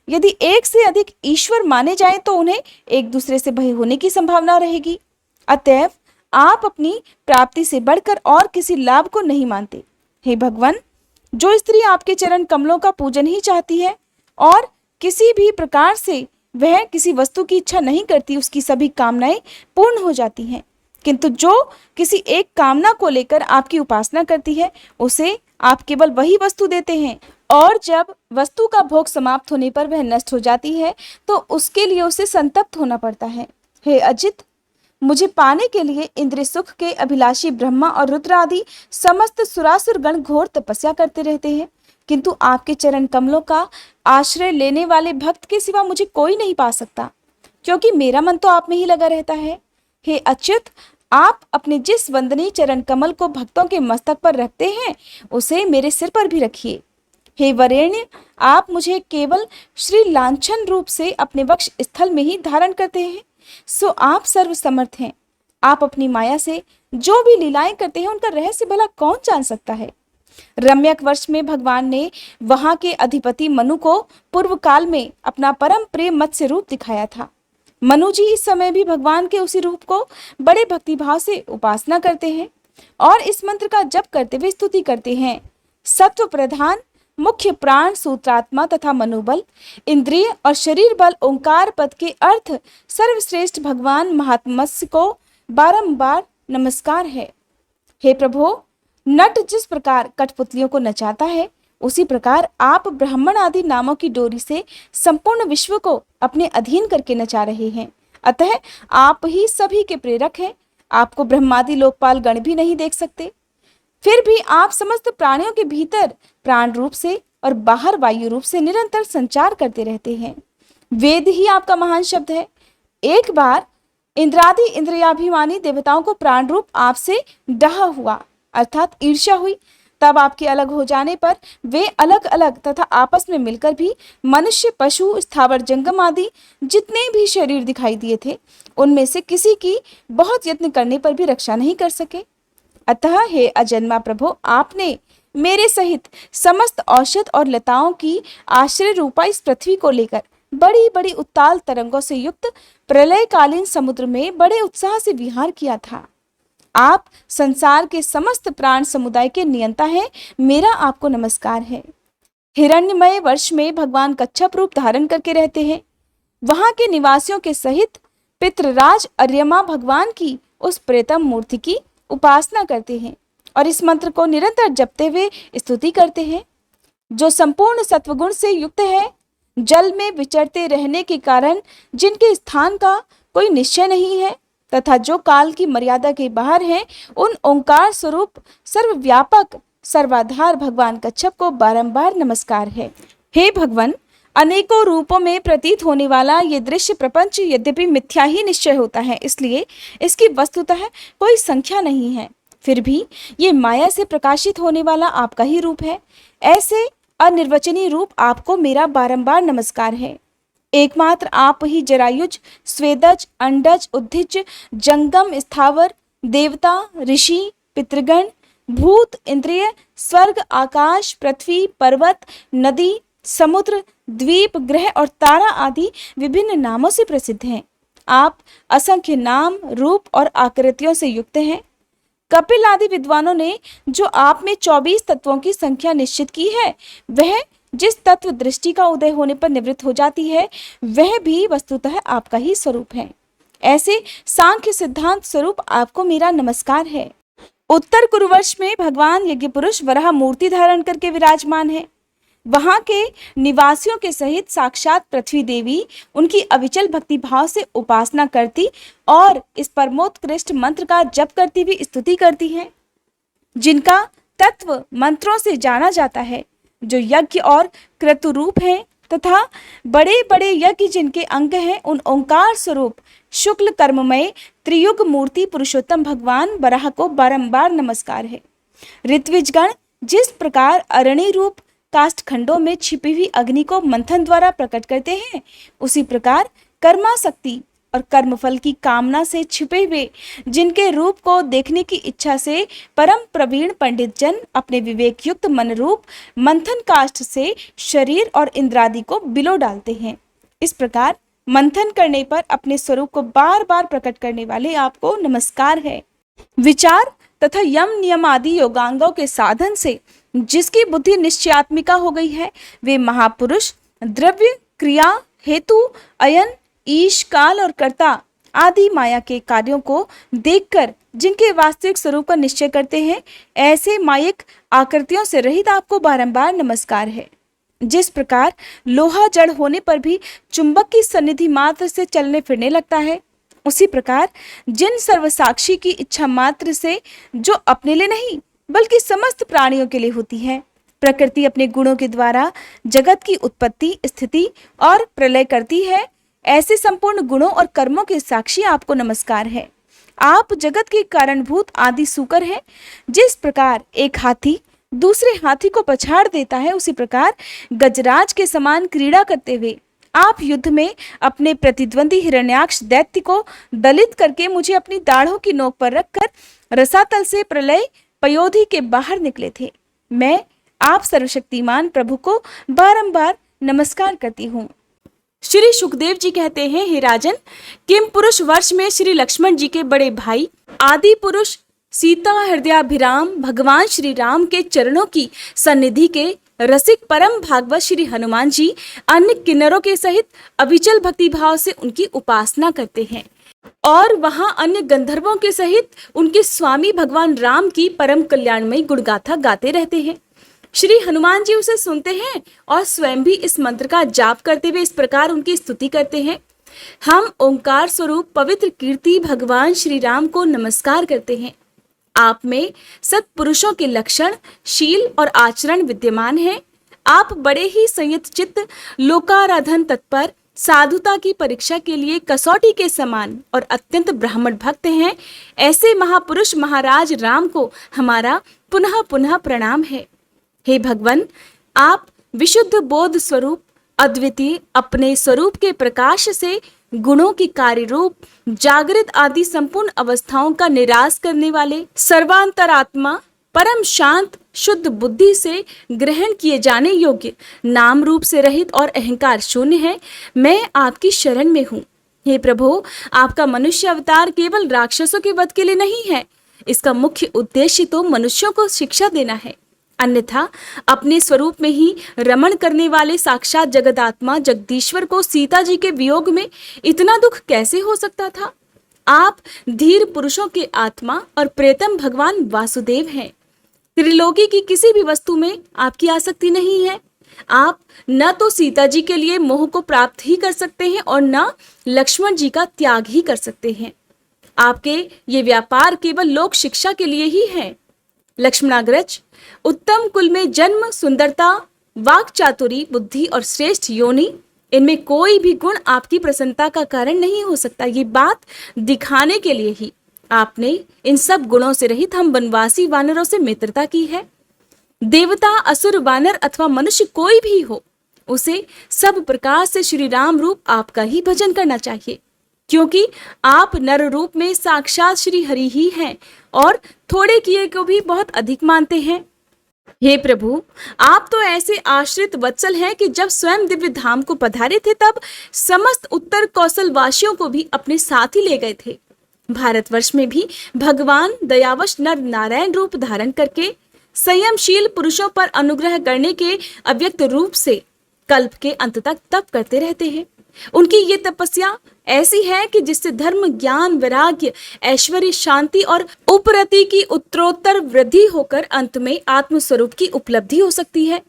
यदि एक से अधिक ईश्वर माने जाएं तो उन्हें एक दूसरे से भय होने की संभावना रहेगी। अतएव आप अपनी प्राप्ति से बढ़कर और किसी लाभ को नहीं मानते। हे भगवान, जो स्त्री आपके चरण कमलों का पूजन ही चाहती है और किसी भी प्रकार से वह किसी वस्तु की इच्छा नहीं करती, उसकी सभी कामनाएं पूर्ण हो जाती हैं। किंतु जो किसी एक कामना को लेकर आपकी उपासना करती है, उसे आप केवल वही वस्तु देते हैं, और जब वस्तु का भोग समाप्त होने पर वह नष्ट हो जाती है तो उसके लिए उसे संतप्त होना पड़ता है। हे अजित, मुझे पाने के लिए इंद्रिय सुख के अभिलाषी ब्रह्मा और रुद्र आदि समस्त सुरासुर गण घोर तपस्या करते रहते हैं, किंतु आपके चरण कमलों का आश्रय लेने वाले भक्त के सिवा मुझे कोई नहीं पा सकता, क्योंकि मेरा मन तो आप में ही लगा रहता है। हे अच्युत, आप अपने जिस वंदनीय चरण कमल को भक्तों के मस्तक पर रखते हैं, उसे मेरे सिर पर भी रखिए। हे वरेण्य, आप मुझे केवल श्री लांछन रूप से अपने वक्ष स्थल में ही धारण करते हैं, सो आप सर्व समर्थ हैं। आप अपनी माया से जो भी लीलाएं करते हैं, उनका रहस्य भला कौन जान सकता है। रम्यक वर्ष में भगवान ने वहां के अधिपति मनु को पूर्व काल में अपना परम प्रिय मत्स्य रूप दिखाया था। मनु जी इस समय भी भगवान के उसी रूप को बड़े भक्तिभाव से उपासना करते हैं और इस मंत्र का जप करते हुए स्तुति करते हैं। सत्व प्रधान मुख्य प्राण सूत्रात्मा तथा मनोबल, इंद्रिय और शरीर बल ओंकार पद के अर्थ सर्वश्रेष्ठ भगवान महात्मस्य को बारंबार नमस्कार है। हे प्रभु, नट जिस प्रकार कठपुतलियों को नचाता है, उसी प्रकार आप ब्राह्मण आदि नामों की डोरी से संपूर्ण विश्व को अपने अधीन करके नचा रहे हैं। अतः आप ही सभी के प्रेरक हैं। आपको ब्रह्मादि लोकपाल गण भी नहीं देख सकते, फिर भी आप समस्त प्राणियों के भीतर प्राण रूप से और बाहर वायु रूप से निरंतर संचार करते रहते हैं। वेद ही आपका महान शब्द है। एक बार इंद्रादि इंद्रियाभिमानी देवताओं को प्राण रूप आपसे डहा हुआ, अर्थात ईर्ष्या हुई। तब आपके अलग हो जाने पर वे अलग अलग तथा आपस में मिलकर भी मनुष्य, पशु, स्थावर, जंगम आदि जितने भी शरीर दिखाई दिए थे, उनमें से किसी की बहुत यत्न करने पर भी रक्षा नहीं कर सके। अतः हे अजन्मा प्रभु, आपने मेरे सहित समस्त औषध और लताओं की आश्रय रूपा इस पृथ्वी को लेकर बड़ी बड़ी उत्ताल तरंगों से युक्त प्रलयकालीन समुद्र में बड़े उत्साह से विहार किया था। आप संसार के समस्त प्राण समुदाय के नियंता हैं। मेरा आपको नमस्कार है। हिरण्यमय वर्ष में भगवान कच्छप रूप धारण करके रहते हैं। वहां के निवासियों के सहित पितृराज अर्यमा भगवान की उस प्रेतम मूर्ति की उपासना करते हैं और इस मंत्र को निरंतर जपते हुए स्तुति करते हैं। जो संपूर्ण सत्वगुण से युक्त है, जल में विचरते रहने के कारण जिनके स्थान का कोई निश्चय नहीं है तथा जो काल की मर्यादा के बाहर हैं, उन ओंकार स्वरूप सर्वव्यापक सर्वाधार भगवान कच्छप को बारंबार नमस्कार है। हे भगवान, अनेकों रूपों में प्रतीत होने वाला ये दृश्य प्रपंच यद्यपि मिथ्या ही निश्चय होता है, इसलिए इसकी वस्तुतः कोई संख्या नहीं है, फिर भी ये माया से प्रकाशित होने वाला आपका ही रूप है। ऐसे अनिर्वचनीय रूप आपको मेरा बारंबार नमस्कार है। एकमात्र आप ही जरायुज, स्वेदज, अंडज, उद्धिज, जंगम, स्थावर, देवता, ऋषि, पितृगण, भूत, इंद्रिय, स्वर्ग, आकाश, पृथ्वी, पर्वत, नदी, समुद्र, द्वीप, ग्रह और तारा आदि विभिन्न नामों से प्रसिद्ध हैं। आप असंख्य नाम, रूप और आकृतियों से युक्त हैं। कपिल आदि विद्वानों ने जो आप में 24 तत्वों की संख्या निश्चित की है, वह जिस तत्व दृष्टि का उदय होने पर निवृत्त हो जाती है, वह भी वस्तुतः आपका ही स्वरूप है। ऐसे सांख्य सिद्धांत स्वरूप आपको मेरा नमस्कार है। उत्तर कुरुवर्ष में भगवान यज्ञ पुरुष वराह मूर्ति धारण करके विराजमान है। वहां के निवासियों के सहित साक्षात पृथ्वी देवी उनकी अविचल भक्ति भाव से उपासना करती और इस परमोत्कृष्ट मंत्र का जप करती हुई स्तुति करती हैं, जिनका तत्व मंत्रों से जाना जाता है, जो यज्ञ और क्रतु रूप हैं तथा बड़े बड़े यज्ञ जिनके अंग हैं, उन ओंकार स्वरूप शुक्ल कर्ममय त्रियुग मूर्ति पुरुषोत्तम भगवान वराह को बारंबार नमस्कार है। ऋत्विजगण जिस प्रकार अरणि रूप काष्ठ खंडों में छिपी हुई अग्नि को मंथन द्वारा प्रकट करते हैं, उसी प्रकार कर्मासक्ति और कर्मफल की कामना से छिपे हुए जिनके रूप को देखने की इच्छा से परम प्रवीण पंडित जन अपने विवेक युक्त मन रूप मंथन काष्ठ से शरीर और इंद्रादि को बिलो डालते हैं। इस प्रकार मंथन करने पर अपने स्वरूप को बार बार प्रकट करने वाले आपको नमस्कार है। विचार तथा यम नियम आदि योगांगों के साधन से जिसकी बुद्धि निश्चयात्मिका हो गई है, वे महापुरुष द्रव्य, क्रिया, हेतु, अयन, ईश, काल और कर्ता आदि माया के कार्यों को देखकर जिनके वास्तविक स्वरूप का निश्चय करते हैं, ऐसे मायिक आकृतियों से रहित आपको बारंबार नमस्कार है। जिस प्रकार लोहा जड़ होने पर भी चुंबक की सन्निधि मात्र से चलने फिरने लगता है, उसी प्रकार जिन सर्वसाक्षी की इच्छा मात्र से, जो अपने लिए नहीं बल्कि समस्त प्राणियों के लिए होती है, प्रकृति अपने गुणों के द्वारा जगत की उत्पत्ति, स्थिति और प्रलय करती है। ऐसे संपूर्ण गुणों और कर्मों के साक्षी आपको नमस्कार है। आप जगत के कारणभूत आदि सूकर हैं। जिस प्रकार एक हाथी दूसरे हाथी को पछाड़ देता है, उसी प्रकार गजराज के समान क्रीड़ा करते हुए आप युद्ध में अपने प्रतिद्वंदी हिरण्याक्ष दैत्य को दलित करके मुझे अपनी दाढ़ों की नोक पर रखकर रसातल से प्रलय पयोधि के बाहर निकले थे। मैं आप सर्वशक्तिमान प्रभु को बारंबार नमस्कार करती हूँ। श्री सुखदेव जी कहते हैं, हे राजन, किम पुरुष वर्ष में श्री लक्ष्मण जी के बड़े भाई आदि पुरुष सीता हृदयाभिराम भगवान श्री राम के चरणों की सन्निधि के रसिक परम भागवत श्री हनुमान जी अन्य किन्नरों के सहित अविचल भक्ति भाव से उनकी उपासना करते हैं और वहां अन्य गंधर्वों के सहित उनके स्वामी भगवान राम की परम कल्याणमयी गुणगाथा गाते रहते हैं। श्री हनुमान जी उसे सुनते हैं और स्वयं भी इस मंत्र का जाप करते हुए इस प्रकार उनकी स्तुति करते हैं। हम ओंकार स्वरूप पवित्र कीर्ति भगवान श्री राम को नमस्कार करते हैं। आप में सत्पुरुषों के लक्षण, शील और आचरण विद्यमान है। आप बड़े ही संयत चित्त, लोकाराधन तत्पर, साधुता की परीक्षा के लिए कसौटी के समान और अत्यंत ब्राह्मण भक्त हैं। ऐसे महापुरुष महाराज राम को हमारा पुनः पुनः प्रणाम है। हे भगवान, आप विशुद्ध बोध स्वरूप, अद्वितीय, अपने स्वरूप के प्रकाश से गुणों की कार्य रूप, जागृत आदि संपूर्ण अवस्थाओं का निराश करने वाले, सर्वांतरात्मा, परम शांत, शुद्ध बुद्धि से ग्रहण किए जाने योग्य, नाम रूप से रहित और अहंकार शून्य है। मैं आपकी शरण में हूँ। हे प्रभु, आपका मनुष्य अवतार केवल राक्षसों के वध के लिए नहीं है। इसका मुख्य उद्देश्य तो मनुष्यों को शिक्षा देना है। अन्यथा अपने स्वरूप में ही रमण करने वाले साक्षात जगदात्मा जगदीश्वर को सीता जी के वियोग में इतना दुख कैसे हो सकता था। आप धीर पुरुषों के आत्मा और प्रेतम भगवान वासुदेव हैं। त्रिलोकी की किसी भी वस्तु में आपकी आसक्ति नहीं है। आप न तो सीता जी के लिए मोह को प्राप्त ही कर सकते हैं और न लक्ष्मण जी का त्याग ही कर सकते हैं। आपके ये व्यापार केवल लोक शिक्षा के लिए ही है। लक्ष्मणाग्रज, उत्तम कुल में जन्म, सुंदरता, वाक चातुरी, बुद्धि और श्रेष्ठ योनि, इनमें कोई भी गुण आपकी प्रसन्नता का कारण नहीं हो सकता। ये बात दिखाने के लिए ही आपने इन सब गुणों से रहित हम वनवासी वानरों से मित्रता की है। देवता, असुर, वानर अथवा मनुष्य कोई भी हो, उसे सब प्रकार से श्री राम रूप आपका ही भजन करना चाहिए, क्योंकि आप नर रूप में साक्षात श्री हरि ही हैं और थोड़े किए को भी बहुत अधिक मानते हैं। हे प्रभु, आप तो ऐसे आश्रित वत्सल हैं कि जब स्वयं दिव्य धाम को पधारे थे तब समस्त उत्तर कौशल वासियों को भी अपने साथ ही ले गए थे। भारतवर्ष में भी भगवान दयावश नर नारायण रूप धारण करके संयमशील पुरुषों पर अनुग्रह करने के अव्यक्त रूप से कल्प के अंत तक तप करते रहते हैं। उनकी ये तपस्या ऐसी है कि जिससे धर्म, ज्ञान, वैराग्य, ऐश्वर्य, शांति और उपरति की उत्तरोत्तर वृद्धि होकर अंत में आत्मस्वरूप की उपलब्धि हो सकती है।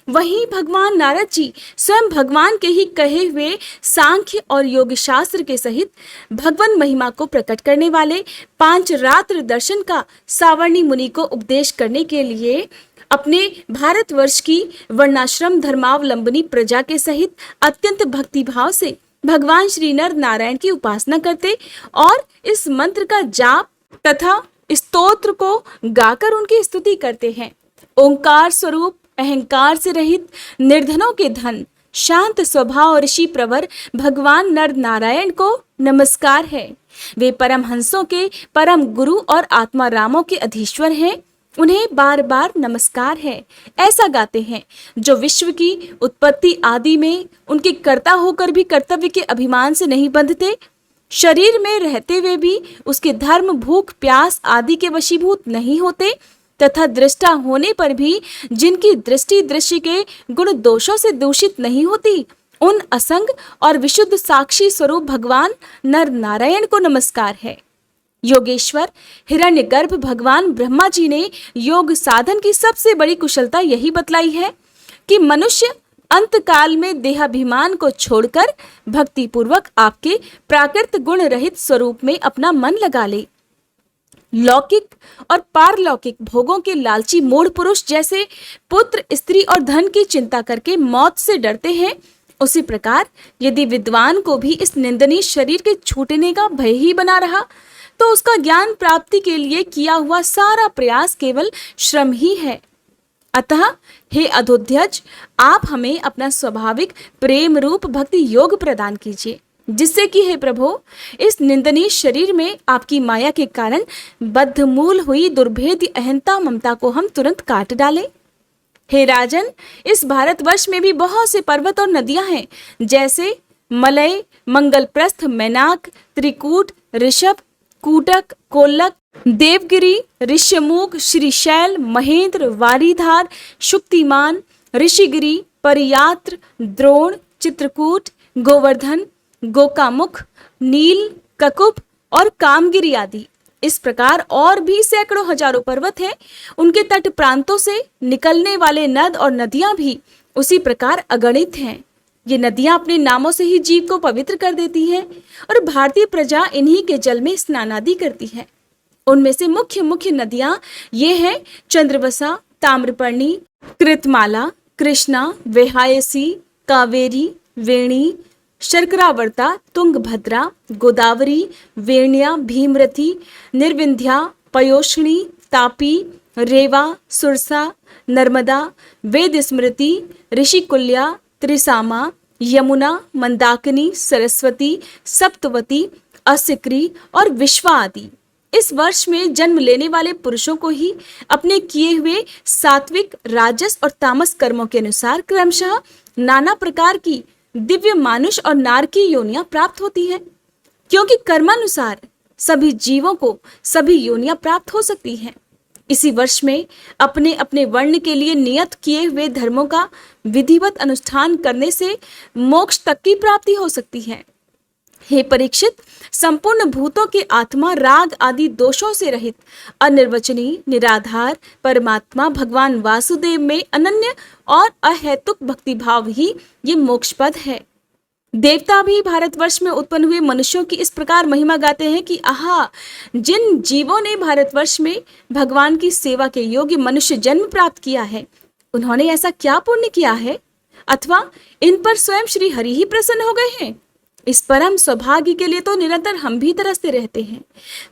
वहीं भगवान नारद जी स्वयं भगवान के ही कहे हुए सांख्य और योग शास्त्र के सहित भगवान महिमा को प्रकट करने वाले पांच रात्र दर्शन का सावर्णी मुनि को उपदेश करने के लिए अपने भारतवर्ष की वर्णाश्रम धर्मावलंबनी प्रजा के सहित अत्यंत भक्तिभाव से भगवान श्री नर नारायण की उपासना करते और इस मंत्र का जाप तथा स्तोत्र को गाकर उनकी स्तुति करते हैं। ओंकार स्वरूप, अहंकार से रहित, निर्धनों के धन, शांत स्वभाव ऋषि प्रवर भगवान नर नारायण को नमस्कार है। वे परमहंसों के परम गुरु और आत्मा रामों के अधीश्वर हैं। उन्हें बार बार नमस्कार है। ऐसा गाते हैं जो विश्व की उत्पत्ति आदि में उनके कर्ता होकर भी कर्तव्य के अभिमान से नहीं बंधते, शरीर में रहते हुए भी उसके धर्म, भूख, प्यास आदि के वशीभूत नहीं होते तथा दृष्टा होने पर भी जिनकी दृष्टि दृश्य के गुण दोषों से दूषित नहीं होती, उन असंग और विशुद्ध साक्षी स्वरूप भगवान नर नारायण को नमस्कार है। योगेश्वर हिरण्यगर्भ भगवान ब्रह्मा जी ने योग साधन की सबसे बड़ी कुशलता यही बतलाई है कि मनुष्य अंत काल में देहाभिमान को छोड़कर भक्ति पूर्वक आपके प्राकृत गुण रहित स्वरूप में अपना मन लगा ले। लौकिक और पारलौकिक भोगों के लालची मूढ़ पुरुष जैसे पुत्र, स्त्री और धन की चिंता करके मौत से डरते हैं, उसी प्रकार यदि विद्वान को भी इस निंदनीय शरीर के छूटने का भय ही बना रहा, तो उसका ज्ञान प्राप्ति के लिए किया हुआ सारा प्रयास केवल श्रम ही है। अतः हे अधोध्यज, आप हमें अपना स्वाभाविक प्रेम रूप भक्ति योग प्रदान कीजिए, जिससे कि हे प्रभु, इस निंदनीय शरीर में आपकी माया के कारण बद्धमूल हुई दुर्भेद्य अहंता ममता को हम तुरंत काट डालें। हे राजन, इस भारतवर्ष में भी बहुत से पर्वत और नदियां हैं, जैसे मलय, मंगलप्रस्थ, मैनाक, त्रिकूट, ऋषभ, कूटक, कोल्लक, देवगिरी, ऋष्यमुख, श्रीशैल, महेंद्र, वारीधार, शुक्तिमान, ऋषिगिरी, परियात्र, द्रोण, चित्रकूट, गोवर्धन, गोकामुख, नील, ककुप और कामगिरी आदि। इस प्रकार और भी सैकड़ों हजारों पर्वत हैं। उनके तट प्रांतों से निकलने वाले नद और नदियां भी उसी प्रकार अगणित हैं। ये नदियां अपने नामों से ही जीव को पवित्र कर देती हैं और भारतीय प्रजा इन्हीं के जल में स्नान आदि करती है। उनमें से मुख्य मुख्य नदियां ये हैं: चंद्रवसा, ताम्रपर्णी, कृतमाला, कृष्णा, वेहायसी, कावेरी, वेणी, शर्करावर्ता, तुंगभद्रा, गोदावरी, वेण्या, भीमरथी, निर्विंध्या, पयोष्णी, तापी, रेवा, सुरसा, नर्मदा, वेद स्मृति, ऋषिकुल्या, त्रिसामा, यमुना, मंदाकिनी, सरस्वती, सप्तवती, असिक्री और विश्वा आदि। इस वर्ष में जन्म लेने वाले पुरुषों को ही अपने किए हुए सात्विक, राजस और तामस कर्मों के अनुसार क्रमशः नाना प्रकार की दिव्य मानुष और नारकी योनियां प्राप्त होती हैं, क्योंकि कर्मानुसार सभी जीवों को सभी योनियां प्राप्त हो सकती हैं। इसी वर्ष में अपने अपने वर्ण के लिए नियत किए हुए धर्मों का विधिवत अनुष्ठान करने से मोक्ष तक की प्राप्ति हो सकती है। हे परीक्षित, संपूर्ण भूतों के आत्मा राग आदि दोषों से रहित अनिर्वचनीय निराधार परमात्मा भगवान वासुदेव में अनन्य और अहेतुक भक्तिभाव ही ये मोक्ष पद है। देवता भी भारतवर्ष में उत्पन्न हुए मनुष्यों की इस प्रकार महिमा गाते हैं कि आहा, जिन जीवों ने भारतवर्ष में भगवान की सेवा के योग्य मनुष्य जन्म प्राप्त किया है, उन्होंने ऐसा क्या पुण्य किया है, अथवा इन पर स्वयं श्री हरि ही प्रसन्न हो गए हैं। इस परम सौभाग्य के लिए तो निरंतर हम भी तरसते रहते हैं।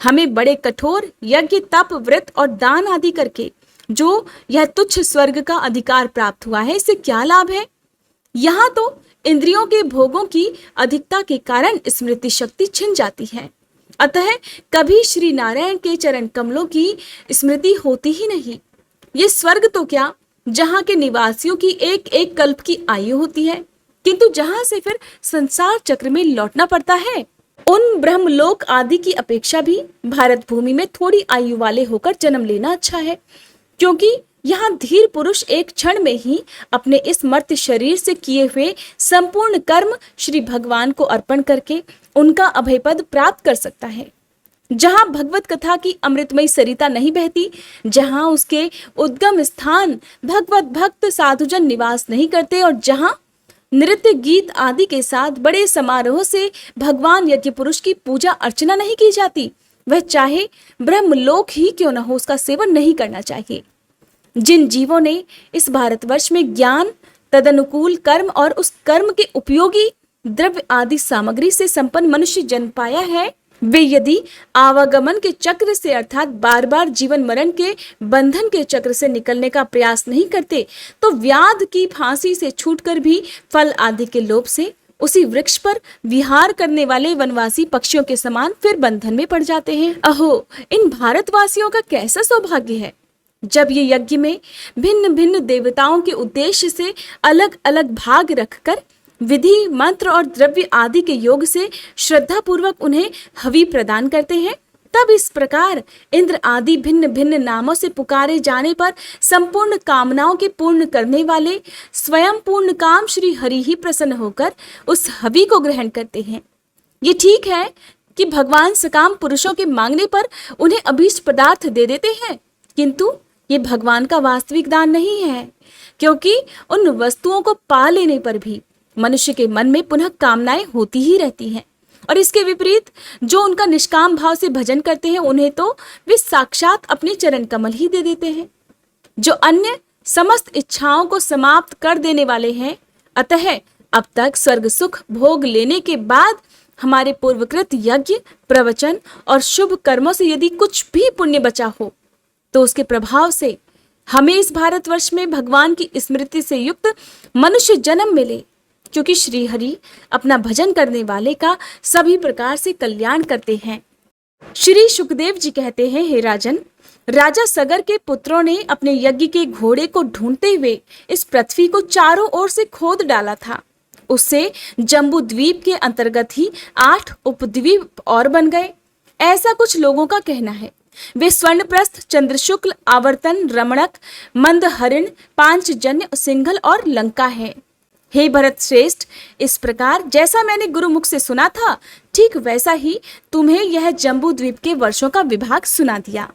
हमें बड़े कठोर यज्ञ, तप, व्रत और दान आदि करके जो यह तुच्छ स्वर्ग का अधिकार प्राप्त हुआ है, इससे क्या लाभ है? यहाँ तो इंद्रियों के भोगों की अधिकता के कारण स्मृति शक्ति छिन जाती है। अतः कभी श्री नारायण के चरण कमलों की स्मृति होती ही नहीं। ये स्वर्ग तो क्या, जहाँ के निवासियों की एक एक कल्प की आयु होती है, किंतु जहां से फिर संसार चक्र में लौटना पड़ता है। उन ब्रह्मलोक आदि की अपेक्षा भी भारत भूमि में थोड़ी आयु वाले होकर जन्म लेना अच्छा है, क्योंकि यहाँ धीर पुरुष एक क्षण में ही अपने इस मर्त्य शरीर से किए हुए संपूर्ण कर्म श्री भगवान को अर्पण करके उनका अभय पद प्राप्त कर सकता है। जहाँ भगवत कथा की अमृतमयी सरिता नहीं बहती, जहाँ उसके उद्गम स्थान भगवत भक्त साधुजन निवास नहीं करते, और जहाँ नृत्य गीत आदि के साथ बड़े समारोह से भगवान यज्ञ पुरुष की पूजा अर्चना नहीं की जाती, वह चाहे ब्रह्मलोक ही क्यों न हो, उसका सेवन नहीं करना चाहिए। जिन जीवों ने इस भारतवर्ष में ज्ञान, तदनुकूल कर्म और उस कर्म के उपयोगी द्रव्य आदि सामग्री से संपन्न मनुष्य जन्म पाया है, वे यदि आवागमन के चक्र से अर्थात बार बार जीवन मरण के बंधन के चक्र से निकलने का प्रयास नहीं करते, तो व्याध की फांसी से छूटकर भी फल आदि के लोभ से उसी वृक्ष पर विहार करने वाले वनवासी पक्षियों के समान फिर बंधन में पड़ जाते हैं। अहो, इन भारतवासियों का कैसा सौभाग्य है, जब ये यज्ञ में भिन्न भिन्न देवताओं के उद्देश्य से अलग अलग भाग रखकर विधि, मंत्र और द्रव्य आदि के योग से श्रद्धा पूर्वक उन्हें हवि प्रदान करते हैं। तब इस प्रकार इंद्र आदि भिन्न भिन्न नामों से पुकारे जाने पर संपूर्ण कामनाओं के पूर्ण करने वाले स्वयं पूर्ण काम श्री हरि ही प्रसन्न होकर उस हवि को ग्रहण करते हैं। ये ठीक है कि भगवान सकाम पुरुषों के मांगने पर उन्हें अभीष्ट पदार्थ दे देते हैं, किंतु ये भगवान का वास्तविक दान नहीं है, क्योंकि उन वस्तुओं को पा लेने पर भी मनुष्य के मन में पुनः कामनाएं होती ही रहती हैं और इसके विपरीत जो उनका निष्काम भाव से भजन करते हैं उन्हें तो वे साक्षात अपने चरण कमल ही दे देते हैं। जो अन्य समस्त इच्छाओं को समाप्त कर देने वाले हैं। अतः अब तक स्वर्ग सुख भोग लेने के बाद हमारे पूर्वकृत यज्ञ, प्रवचन और शुभ कर्मों से यदि कुछ भी पुण्य बचा हो तो उसके प्रभाव से हमें इस भारतवर्ष में भगवान की स्मृति से युक्त मनुष्य जन्म मिले, क्योंकि श्री हरि अपना भजन करने वाले का सभी प्रकार से कल्याण करते हैं। श्री सुखदेव जी कहते हैं, हे राजन, राजा सगर के पुत्रों ने अपने यज्ञ के घोड़े को ढूंढते हुए इस पृथ्वी को चारों ओर से खोद डाला था। उससे जम्बू द्वीप के अंतर्गत ही 8 उपद्वीप और बन गए, ऐसा कुछ लोगों का कहना है। वे स्वर्णप्रस्थ, चंद्रशुक्ल, आवर्तन, रमणक, मंदहरिण, पांचजन्य, सिंघल और लंका हैं। हे भरत श्रेष्ठ, इस प्रकार जैसा मैंने गुरुमुख से सुना था ठीक वैसा ही तुम्हें यह जम्बू द्वीप के वर्षों का विभाग सुना दिया।